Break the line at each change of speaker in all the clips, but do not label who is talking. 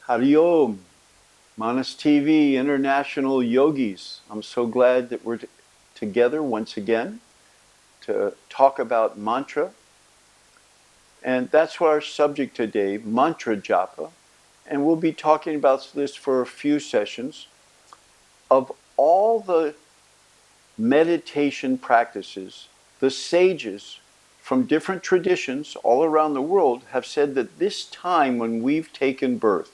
Hari Om, Manas TV, International Yogis. I'm so glad that we're together once again to talk about mantra. And that's our subject today, mantra japa. And we'll be talking about this for a few sessions. Of all the meditation practices, the sages from different traditions all around the world have said that this time when we've taken birth,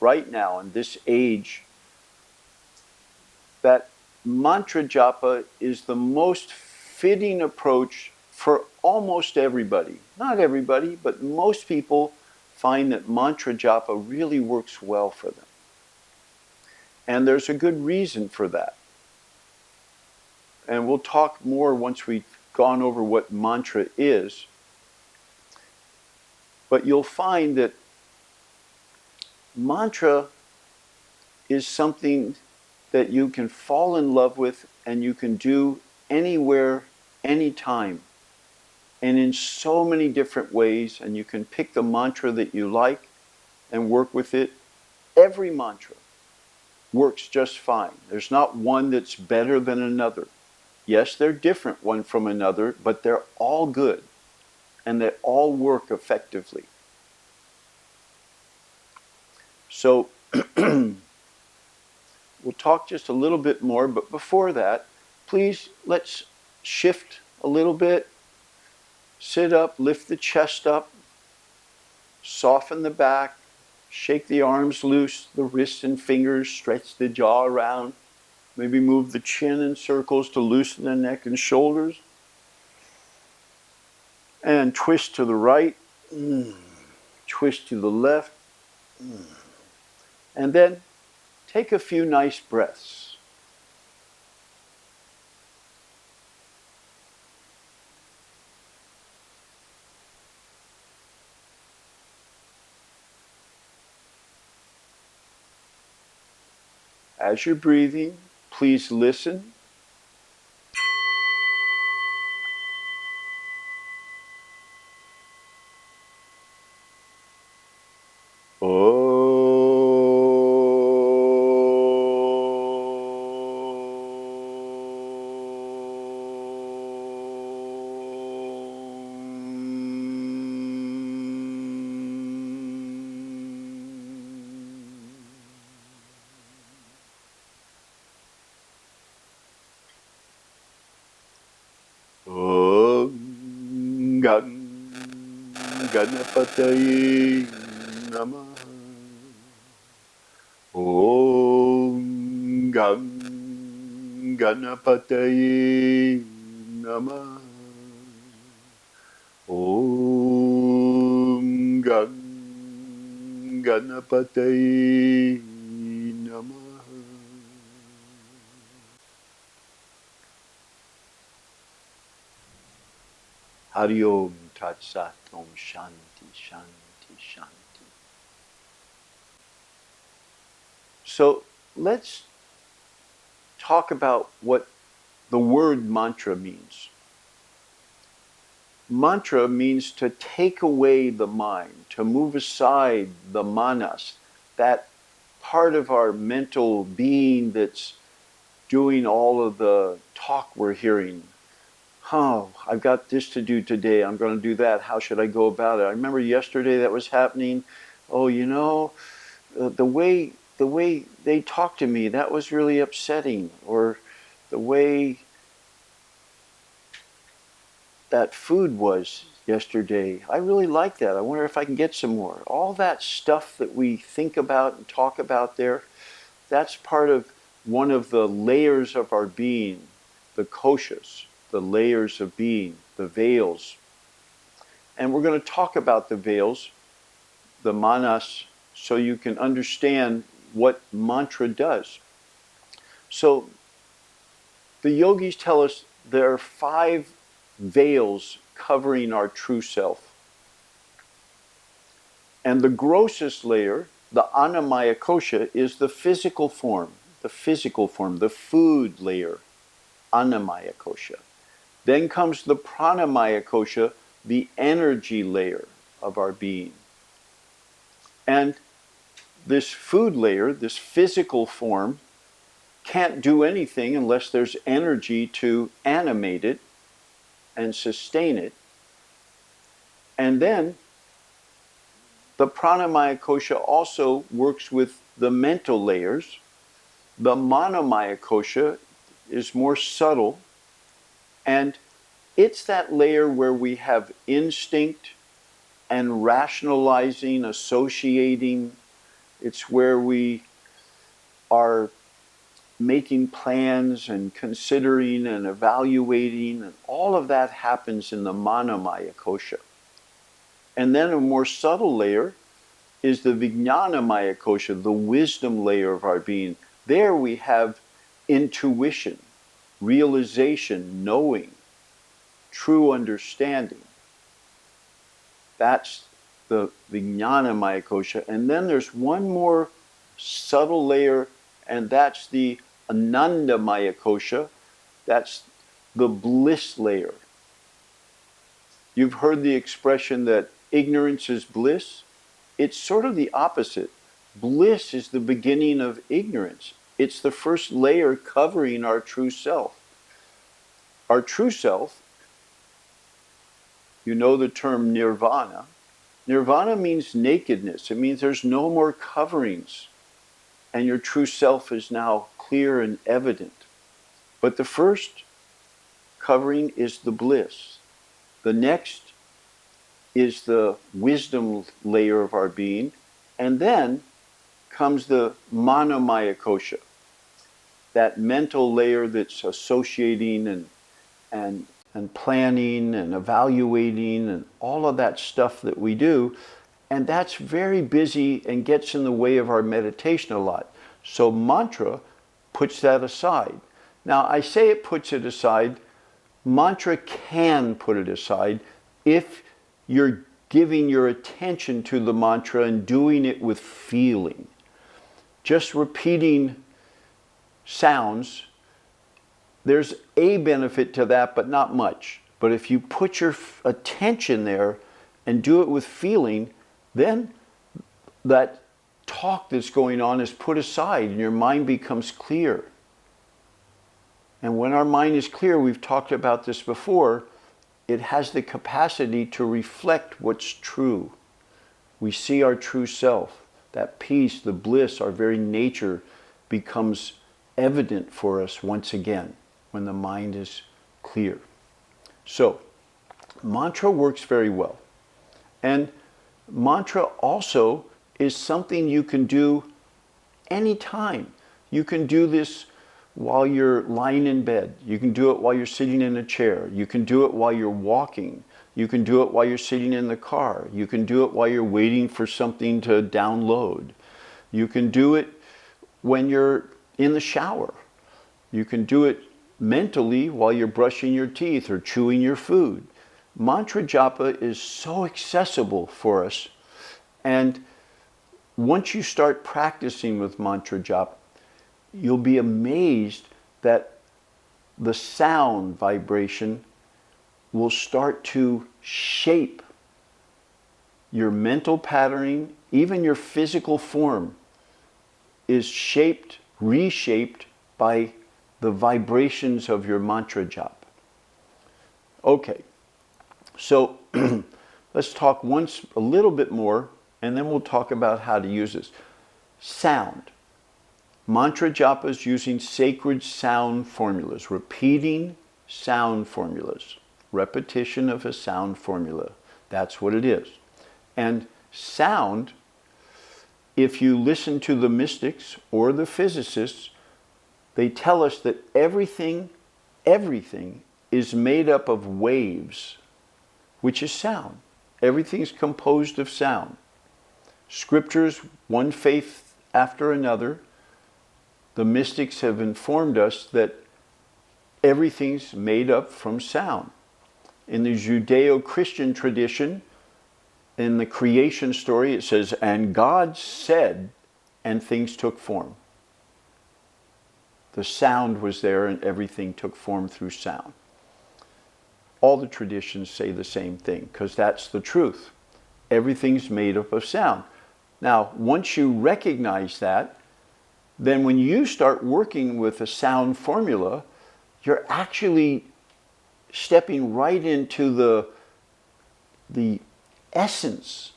right now in this age, that mantra japa is the most fitting approach for almost everybody. Not everybody, but most people find that mantra japa really works well for them. And there's a good reason for that. And we'll talk more once we've gone over what mantra is. But you'll find that mantra is something that you can fall in love with and you can do anywhere, anytime, and in so many different ways. And you can pick the mantra that you like and work with it. Every mantra works just fine. There's not one that's better than another. Yes, they're different one from another, but they're all good and they all work effectively. So we'll talk just a little bit more, but before that, please let's shift a little bit. Sit up, lift the chest up, soften the back, shake the arms loose, the wrists and fingers, stretch the jaw around. Maybe move the chin in circles to loosen the neck and shoulders. And twist to the right, twist to the left. And then take a few nice breaths. As you're breathing, please listen. Om Gang Ganapataye Namaha. Om Gang Ganapataye Namaha. Om Gang Ganapataye Namaha. Hari Om Tat Sat Om Shanti Shanti Shanti. So let's talk about what the word mantra means. Mantra means to take away the mind, to move aside the manas, that part of our mental being that's doing all of the talk we're hearing. Oh, I've got this to do today. I'm going to do that. How should I go about it? I remember yesterday that was happening. Oh, you know, the way they talked to me, that was really upsetting. Or the way that food was yesterday, I really like that. I wonder if I can get some more. All that stuff that we think about and talk about there, that's part of one of the layers of our being, the koshas, the layers of being, the veils. And we're going to talk about the veils, the manas, so you can understand what mantra does. So the yogis tell us there are 5 veils covering our true self. And the grossest layer, the annamaya kosha, is the physical form, the food layer, annamaya kosha. Then comes the pranamaya kosha, the energy layer of our being. And this food layer, this physical form, can't do anything unless there's energy to animate it and sustain it. And then the pranamaya kosha also works with the mental layers. The manomaya kosha is more subtle, and it's that layer where we have instinct and rationalizing, associating. It's where we are making plans and considering and evaluating, and all of that happens in the manomaya kosha. And then a more subtle layer is the vijnanamaya kosha, the wisdom layer of our being. There we have intuition, realization, knowing, true understanding. That's the vijnanamaya kosha. And then there's one more subtle layer, and that's the anandamaya kosha. That's the bliss layer. You've heard the expression that ignorance is bliss. It's sort of the opposite. Bliss is the beginning of ignorance. It's the first layer covering our true self. Our true self, you know the term nirvana. Nirvana means nakedness. It means there's no more coverings, and your true self is now clear and evident. But the first covering is the bliss. The next is the wisdom layer of our being, and then comes the manomaya kosha, that mental layer that's associating and planning and evaluating and all of that stuff that we do. And that's very busy and gets in the way of our meditation a lot. So mantra puts that aside. Now, I say it puts it aside. Mantra can put it aside if you're giving your attention to the mantra and doing it with feeling. Just repeating sounds, there's a benefit to that, but not much. But if you put your attention there and do it with feeling, then that talk that's going on is put aside and your mind becomes clear. And when our mind is clear, we've talked about this before, it has the capacity to reflect what's true. We see our true self. That peace, the bliss, our very nature becomes evident for us once again when the mind is clear. So, mantra works very well. And mantra also is something you can do anytime. You can do this while you're lying in bed. You can do it while you're sitting in a chair. You can do it while you're walking. You can do it while you're sitting in the car. You can do it while you're waiting for something to download. You can do it when you're in the shower. You can do it mentally while you're brushing your teeth or chewing your food. Mantra japa is so accessible for us. And once you start practicing with mantra japa, you'll be amazed that the sound vibration will start to shape your mental patterning. Even your physical form is shaped, reshaped by the vibrations of your mantra japa. Okay, so let's talk once a little bit more, and then we'll talk about how to use this. Sound. Mantra japa is using sacred sound formulas, repeating sound formulas, repetition of a sound formula. That's what it is. And sound, if you listen to the mystics or the physicists, they tell us that everything is made up of waves, which is sound. Everything's composed of sound. Scriptures, one faith after another, the mystics have informed us that everything's made up from sound. In the Judeo-Christian tradition, in the creation story, it says, "And God said, and things took form." The sound was there and everything took form through sound. All the traditions say the same thing because that's the truth. Everything's made up of sound. Now, once you recognize that, then when you start working with a sound formula, you're actually stepping right into the essence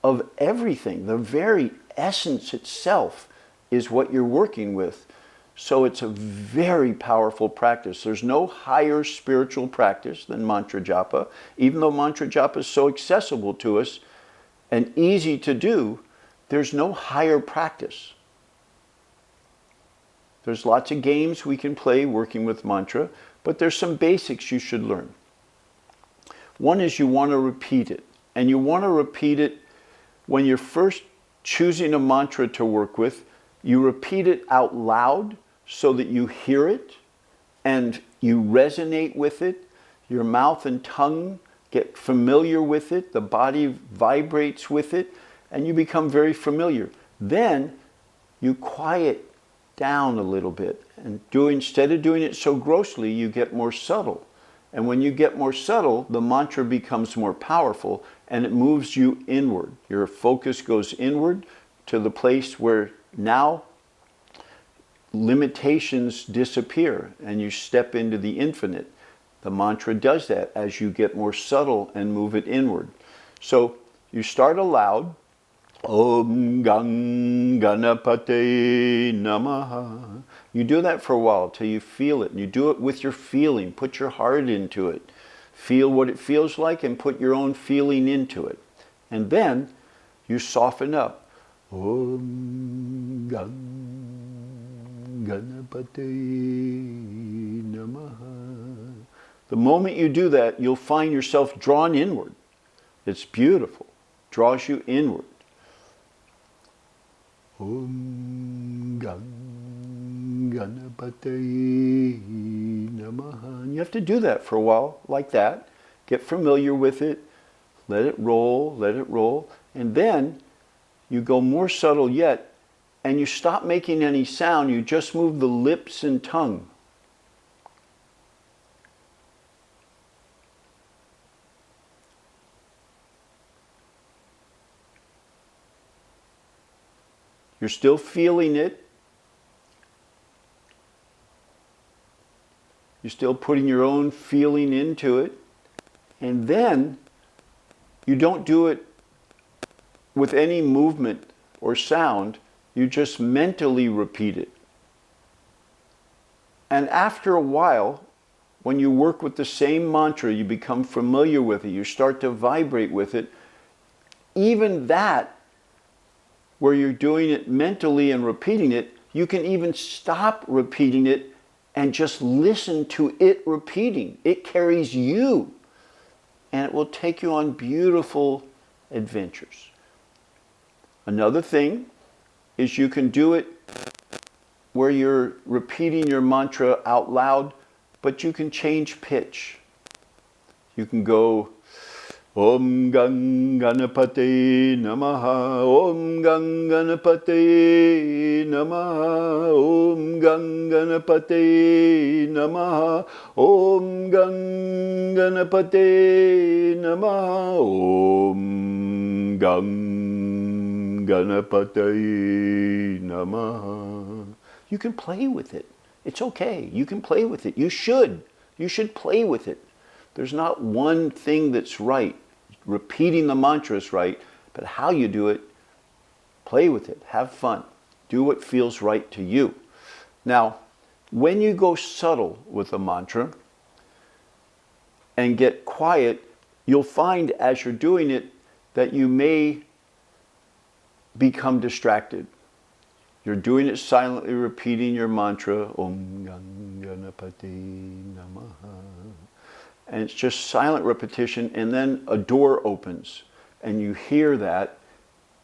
of everything. The very essence itself is what you're working with. So it's a very powerful practice. There's no higher spiritual practice than mantra japa. Even though mantra japa is so accessible to us and easy to do, there's no higher practice. There's lots of games we can play working with mantra, but there's some basics you should learn. One is you want to repeat it. And you want to repeat it when you're first choosing a mantra to work with. You repeat it out loud so that you hear it and you resonate with it. Your mouth and tongue get familiar with it. The body vibrates with it, and you become very familiar. Then you quiet down a little bit, and instead of doing it so grossly, you get more subtle. And when you get more subtle, the mantra becomes more powerful, and it moves you inward. Your focus goes inward to the place where now limitations disappear and you step into the infinite. The mantra does that as you get more subtle and move it inward. So you start aloud. Om Gang Ganapate Namaha. You do that for a while till you feel it. And you do it with your feeling. Put your heart into it. Feel what it feels like and put your own feeling into it. And then you soften up. Om Gang Ganapate Namaha. The moment you do that, you'll find yourself drawn inward. It's beautiful. Draws you inward. Om Gang Ganapate Namaha. And you have to do that for a while, like that. Get familiar with it. Let it roll, let it roll. And then you go more subtle yet, and you stop making any sound. You just move the lips and tongue. You're still feeling it. You're still putting your own feeling into it. And then you don't do it with any movement or sound. You just mentally repeat it. And after a while, when you work with the same mantra, you become familiar with it. You start to vibrate with it. Even that, where you're doing it mentally and repeating it, you can even stop repeating it and just listen to it repeating. It carries you, and it will take you on beautiful adventures. Another thing is you can do it where you're repeating your mantra out loud, but you can change pitch. You can go Om Gang Ganapate Namaha, Om Gang Ganapate Namaha, Om Gang Ganapate Namaha, Om Gang Ganapate Namaha, Om Gang Ganapate Namaha. You can play with it. It's okay. You can play with it. You should. You should play with it. There's not one thing that's right. Repeating the mantra is right, but how you do it, play with it, have fun, do what feels right to you. Now, when you go subtle with a mantra and get quiet, you'll find as you're doing it that you may become distracted. You're doing it silently, repeating your mantra, Om Ganapati Namaha. And it's just silent repetition, and then a door opens and you hear that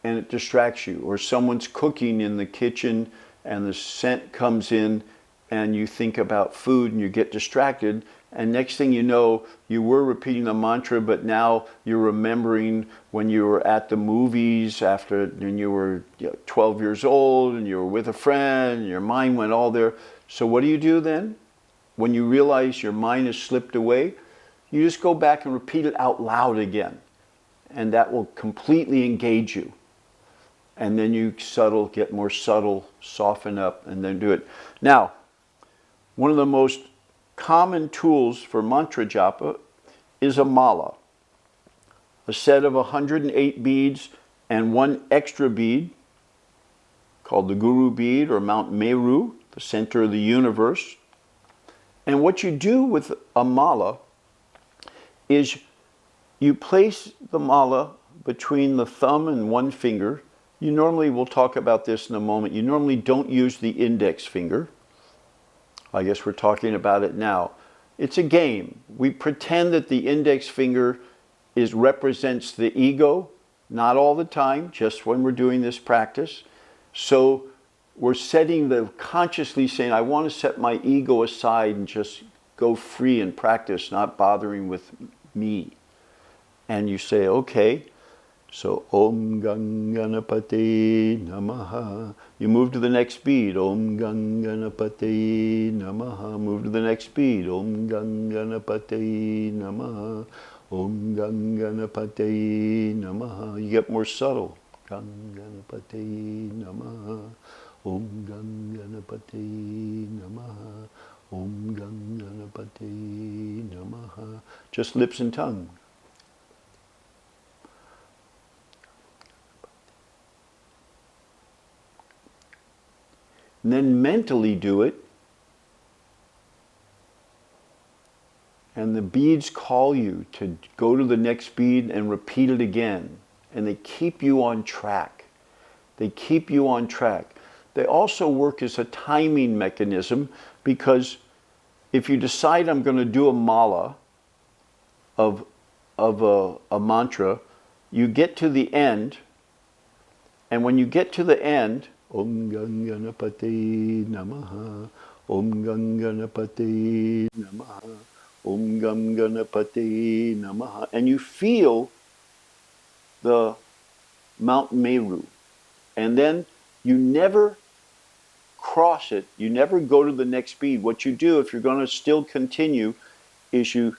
and it distracts you. Or someone's cooking in the kitchen and the scent comes in and you think about food and you get distracted, and next thing you know, you were repeating the mantra, but now you're remembering when you were at the movies when you were 12 years old and you were with a friend and your mind went all there. So what do you do then? When you realize your mind has slipped away, you just go back and repeat it out loud again. And that will completely engage you. and then you get more subtle, soften up, and then do it. Now, one of the most common tools for mantra japa is a mala, a set of 108 beads and one extra bead called the Guru bead or Mount Meru, the center of the universe. And what you do with a mala is you place the mala between the thumb and one finger. You normally, we'll talk about this in a moment, you normally don't use the index finger. I guess we're talking about it now. It's a game. We pretend that the index finger represents the ego, not all the time, just when we're doing this practice. So we're consciously saying, I want to set my ego aside and just go free and practice, not bothering with me. And you say, okay, so Om Ganganapate Namaha. You move to the next beat, Om Ganganapate Namaha. Move to the next beat, Om Ganganapate Namaha. Om Ganganapate Namaha. You get more subtle. Ganganapate Namaha. Om Ganganapate Namaha. Om Ganganapate Namaha. Just lips and tongue. And then mentally do it. And the beads call you to go to the next bead and repeat it again. And they keep you on track. They keep you on track. They also work as a timing mechanism, because if you decide I'm going to do a mala of a mantra, you get to the end, and when you get to the end, Om Ganganapate Namaha, Om Ganganapate Namaha, Om Ganganapate Namaha, and you feel the Mount Meru, and then you never cross it, you never go to the next bead. What you do, if you're going to still continue, is you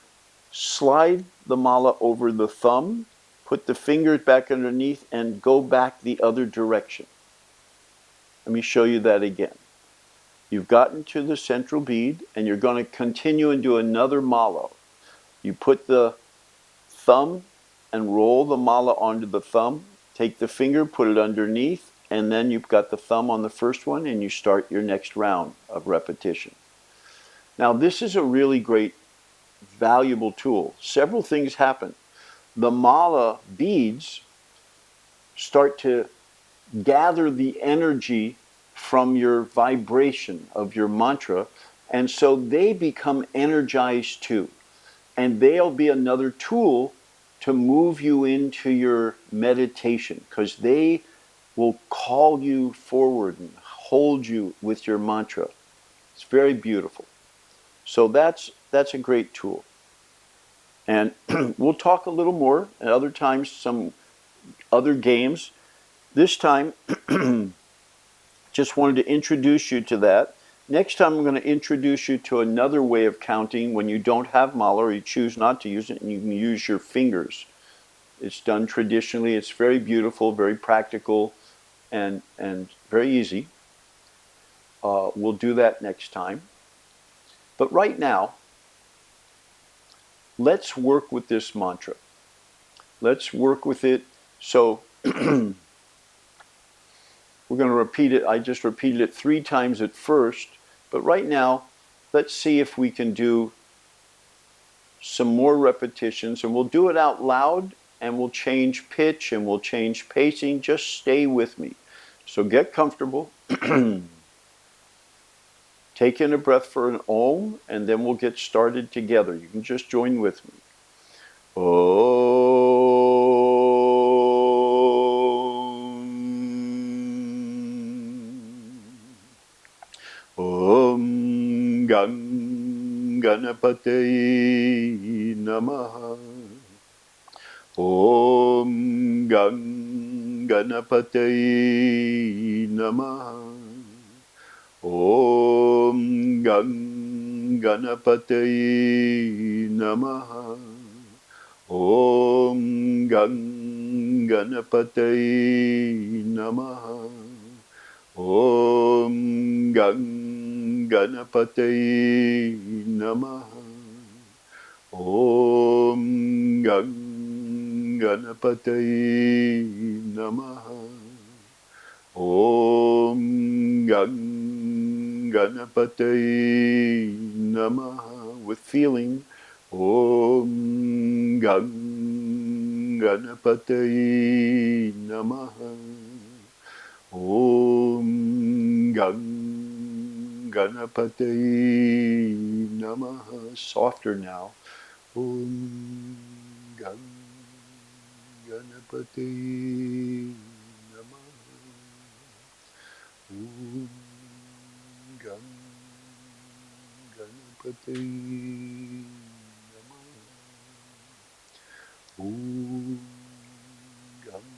slide the mala over the thumb, put the fingers back underneath, and go back the other direction. Let me show you that again. You've gotten to the central bead, and you're going to continue and do another mala. You put the thumb and roll the mala onto the thumb, take the finger, put it underneath, and then you've got the thumb on the first one, and you start your next round of repetition. Now, this is a really great, valuable tool. Several things happen. The mala beads start to gather the energy from your vibration of your mantra, and so they become energized too. And they'll be another tool to move you into your meditation, because they will call you forward and hold you with your mantra. It's very beautiful. So that's a great tool. And we'll talk a little more at other times, some other games. This time, just wanted to introduce you to that. Next time I'm going to introduce you to another way of counting when you don't have mala or you choose not to use it, and you can use your fingers. It's done traditionally. It's very beautiful, very practical, and very easy. We'll do that next time. But right now, let's work with this mantra. Let's work with it. So we're going to repeat it. I just repeated it 3 times at first. But right now, let's see if we can do some more repetitions. And we'll do it out loud, and we'll change pitch, and we'll change pacing. Just stay with me. So get comfortable. Take in a breath for an Om, and then we'll get started together. You can just join with me. Om Ganganapate Namaha. Om Ganganapate Namaha. Om Ganganapate Namaha. Om Gang Ganapate Namaha. Om Gang Ganapate Namaha. Om Gang Ganapate Namaha. Om Gang Ganapate Namaha. With feeling. Om Gang Ganapate Namaha. Om Gang Ganapate Namaha. Softer now. Om Gang Ganapate Namaha. Om Gang Ganapate Namaha. Om Gang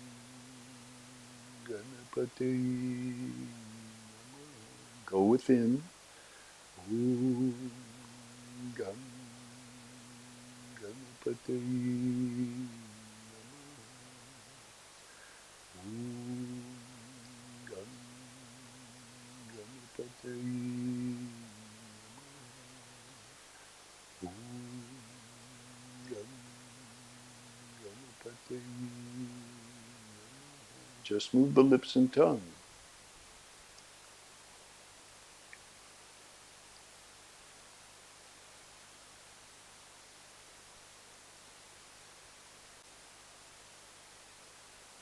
Ganapate Namaha. Go within. Om Gang Ganapate Namaha. Om Gang Ganapate Namaha. Om Gang Ganapate Namaha. Just move the lips and tongue.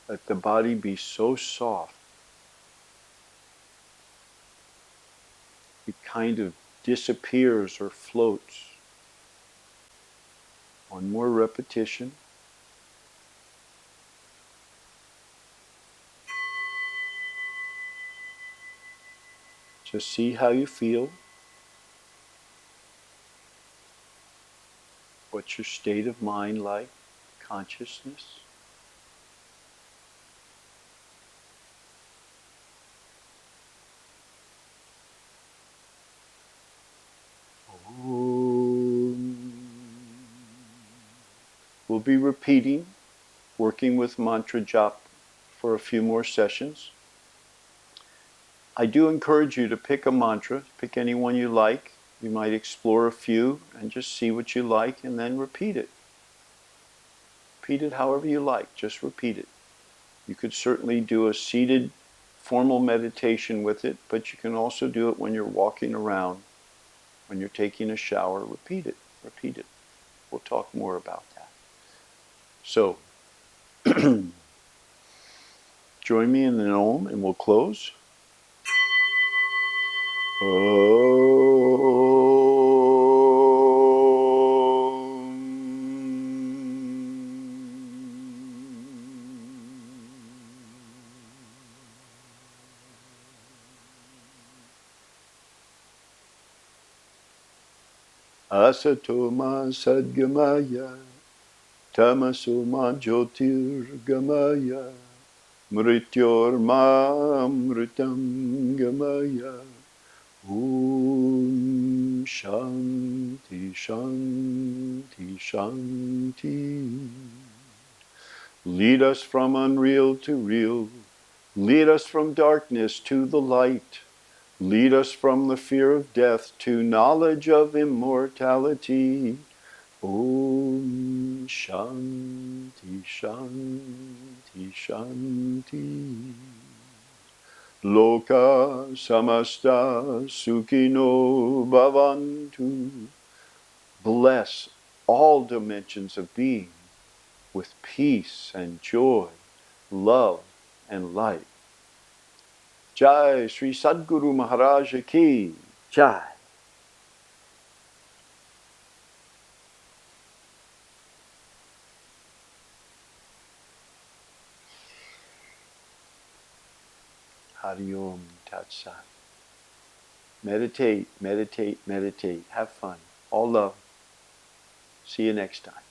Let the body be so soft, it kind of disappears or floats. One more repetition. Just see how you feel. What's your state of mind like? Consciousness? We'll be repeating, working with mantra japa for a few more sessions. I do encourage you to pick a mantra, pick any one you like. You might explore a few and just see what you like and then repeat it. Repeat it however you like, just repeat it. You could certainly do a seated formal meditation with it, but you can also do it when you're walking around, when you're taking a shower. Repeat it, repeat it. We'll talk more about that. So, join me in an Om and we'll close. Asato ma sadgamaya, tamaso ma jyotirgamaya, mrityor ma mritam gamaya. Om Shanti Shanti Shanti. Lead us from unreal to real. Lead us from darkness to the light. Lead us from the fear of death to knowledge of immortality. Om Shanti Shanti Shanti. Loka samasta sukhino bhavantu. Bless all dimensions of being with peace and joy, love and light. Jai Sri Sadguru Maharaj Ki Jai. Hari Om Tat Sat. Meditate, meditate, meditate. Have fun. All love. See you next time.